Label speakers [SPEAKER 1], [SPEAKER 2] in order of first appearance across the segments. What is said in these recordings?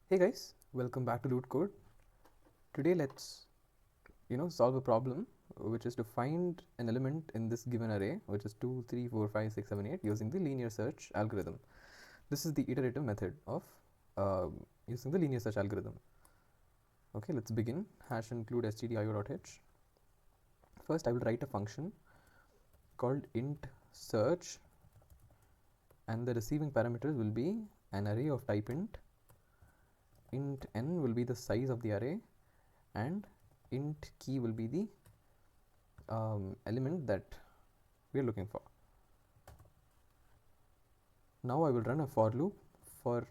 [SPEAKER 1] Hey guys, welcome back to Loot Code. Today let's solve a problem which is to find an element in this given array, which is 2, 3, 4, 5, 6, 7, 8, using the linear search algorithm. This is the iterative method of using the linear search algorithm. Okay, let's begin. Hash include stdio.h. First I will write a function called int search, and the receiving parameters will be an array of type int. Int n will be the size of the array, and int key will be the element that we are looking for. Now I will run a for loop for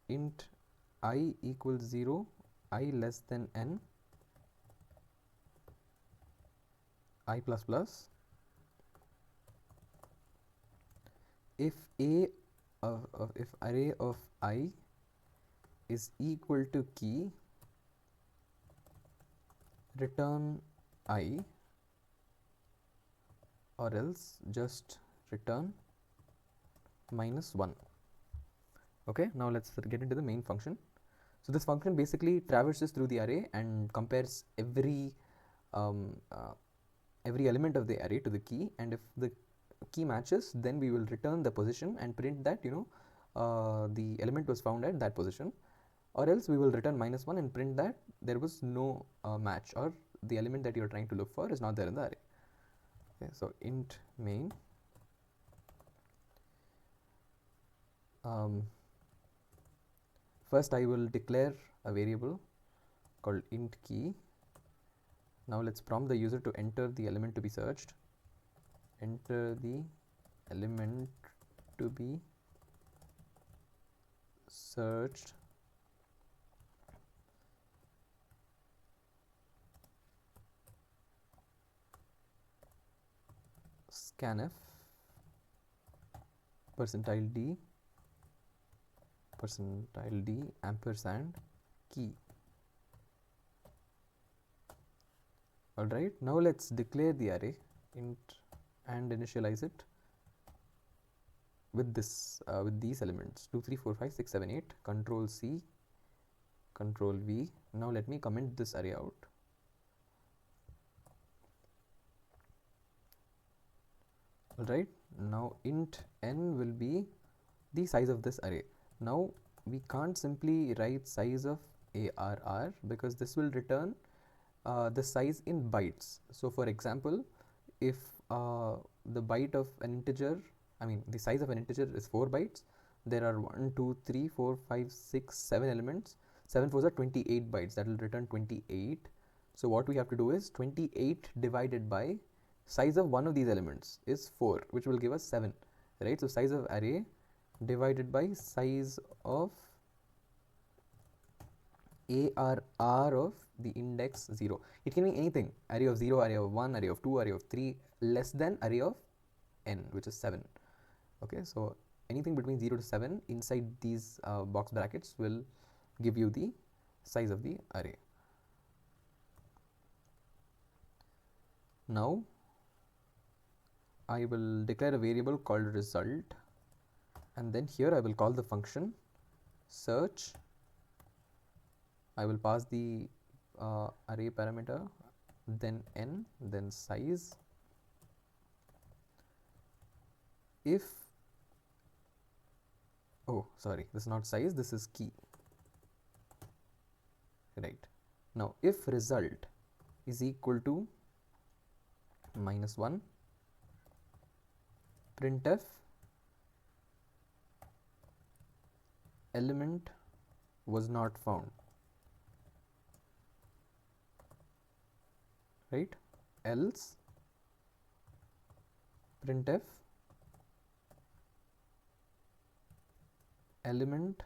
[SPEAKER 1] int I equals 0, I less than n, I plus plus. If if array of I is equal to key, return I, or else just return -1. Okay, now let's get into the main function. So this function basically traverses through the array and compares every element of the array to the key, and if the key matches, then we will return the position and print that the element was found at that position, or else we will return -1 and print that there was no match, or the element that you're trying to look for is not there in the array. Okay, so int main, first I will declare a variable called int key. Now let's prompt the user to enter the element to be searched. Enter the element to be searched. Scanf %d ampersand key. Alright, now let's declare the array int and initialize it with this with these elements 2, 3, 4, 5, 6, 7, 8. Control C, Control V. Now let me comment this array out. Alright, now int n will be the size of this array. Now we can't simply write size of arr because this will return the size in bytes. So for example, if the byte of an integer, the size of an integer is 4 bytes, there are 1, 2, 3, 4, 5, 6, 7 elements. 7 4s are 28 bytes, that will return 28. So what we have to do is 28 divided by size of one of these elements is 4, which will give us 7, right? So size of array divided by size of arr of the index 0. It can be anything: array of 0, array of 1, array of 2, array of 3, less than array of n, which is 7. Okay, so anything between 0 to 7 inside these box brackets will give you the size of the array. Now I will declare a variable called result, and then here I will call the function search. I will pass the array parameter, then n, then size. If sorry, this is not size, this is key, right? Now if result is equal to -1, printf element was not found, right? Else printf element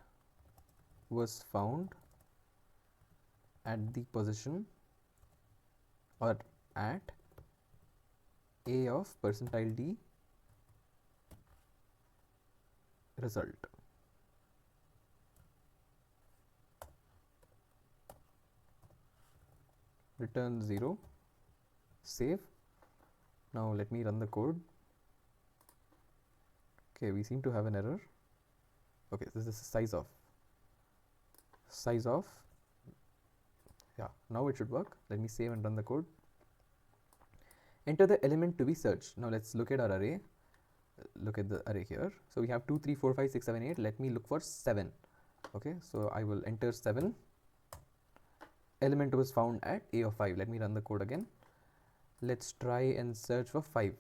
[SPEAKER 1] was found at the position or at a of %d result. Return 0, save. Now let me run the code. Okay, we seem to have an error. Okay, this is the size of. size of, yeah, now it should work. Let me save and run the code. Enter the element to be searched. Now let's look at our array. Look at the array here. So we have 2, 3, 4, 5, 6, 7, 8. Let me look for 7. Okay, so I will enter 7. Element was found at a of 5. Let me run the code again. Let's try and search for 5.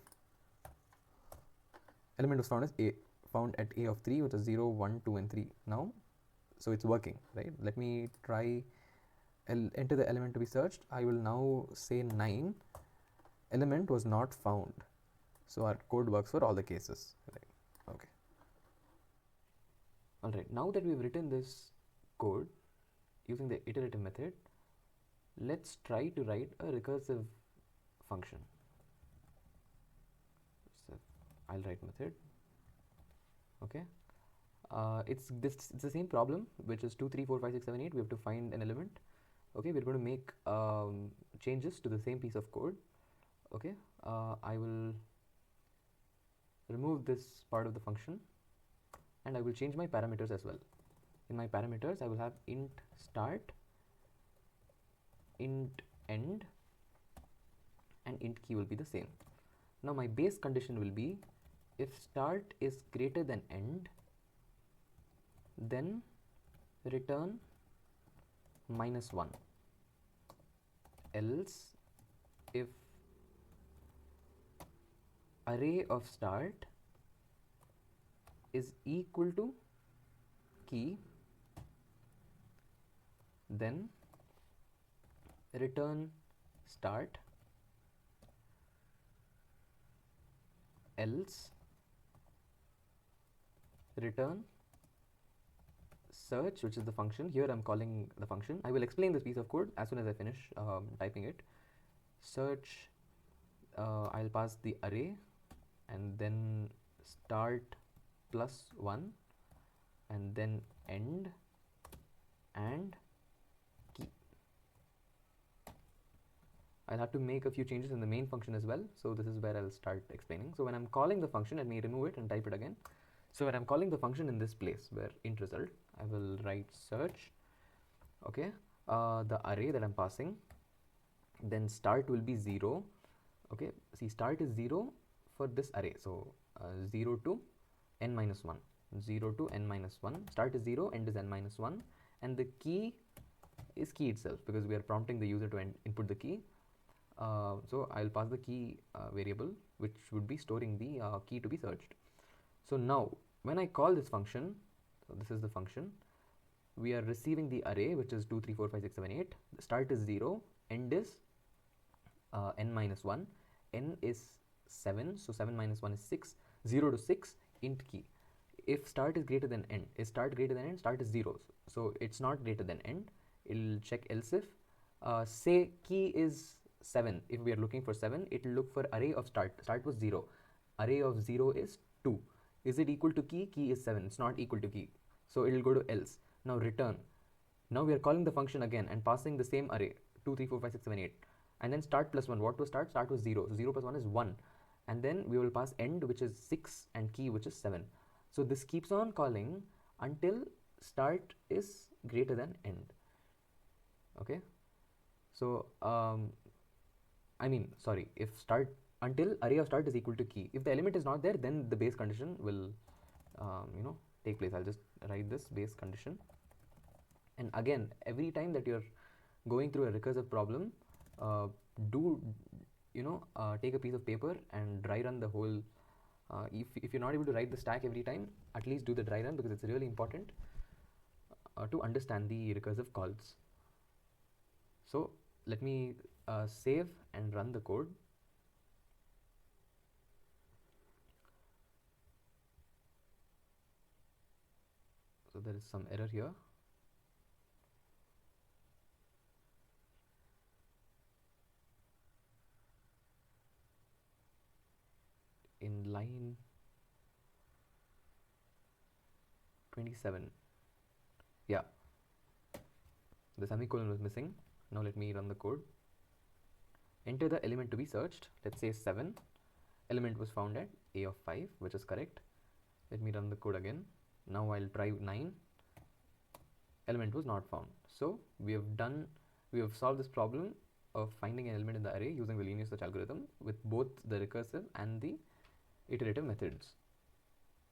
[SPEAKER 1] Element was found at a of 3, which is 0, 1, 2, and 3. Now, so it's working, right? Let me try enter the element to be searched. I will now say 9. Element was not found. So our code works for all the cases, right? Okay. All right. Now that we've written this code using the iterative method, let's try to write a recursive function. So I'll write method. Okay. It's the same problem, which is 2, 3, 4, 5, 6, 7, 8. We have to find an element. Okay, we're going to make changes to the same piece of code. Okay, I will remove this part of the function, and I will change my parameters as well. In my parameters, I will have int start, int end, and int key will be the same. Now my base condition will be, if start is greater than end, then return -1, else if array of start is equal to key, then return start, else return search, which is the function. Here I'm calling the function. I will explain this piece of code as soon as I finish typing it. Search, I'll pass the array, and then start +1, and then end and key. I'll have to make a few changes in the main function as well, so this is where I'll start explaining. So when I'm calling the function, let me remove it and type it again. So when I'm calling the function in this place where int result, I will write search, okay, the array that I'm passing, then start will be 0. Okay, see, start is 0 for this array, so 0 to n-1, 0 to n-1, start is 0, end is n-1, and the key is key itself, because we are prompting the user to input the key. So I'll pass the key variable, which would be storing the key to be searched. So now when I call this function, so this is the function, we are receiving the array, which is 2, 3, 4, 5, 6, 7, 8. The start is 0, end is n-1, n is 7, so 7 minus 1 is 6, 0 to 6, int key. If start is greater than end, is start greater than end? Start is 0, so it's not greater than end. It'll check else if. Say key is 7. If we are looking for 7, it will look for array of start. Start was 0. Array of 0 is 2. Is it equal to key? Key is 7. It's not equal to key. So it will go to else. Now return. Now we are calling the function again and passing the same array, 2, 3, 4, 5, 6, 7, 8. And then start +1. What was start? Start was 0. So 0 plus 1 is 1. And then we will pass end, which is 6, and key, which is 7. So this keeps on calling until start is greater than end. Okay. So if start, until array of start is equal to key. If the element is not there, then the base condition will take place. I'll just write this base condition. And again, every time that you're going through a recursive problem, take a piece of paper and dry run the whole. If you're not able to write the stack every time, at least do the dry run, because it's really important to understand the recursive calls. So let me save and run the code. So there is some error here. In line 27, yeah, the semicolon was missing. Now let me run the code. Enter the element to be searched. Let's say 7. Element was found at a of 5, which is correct. Let me run the code again. Now I'll try 9. element was not found. So we have solved this problem of finding an element in the array using the linear search algorithm with both the recursive and the iterative methods.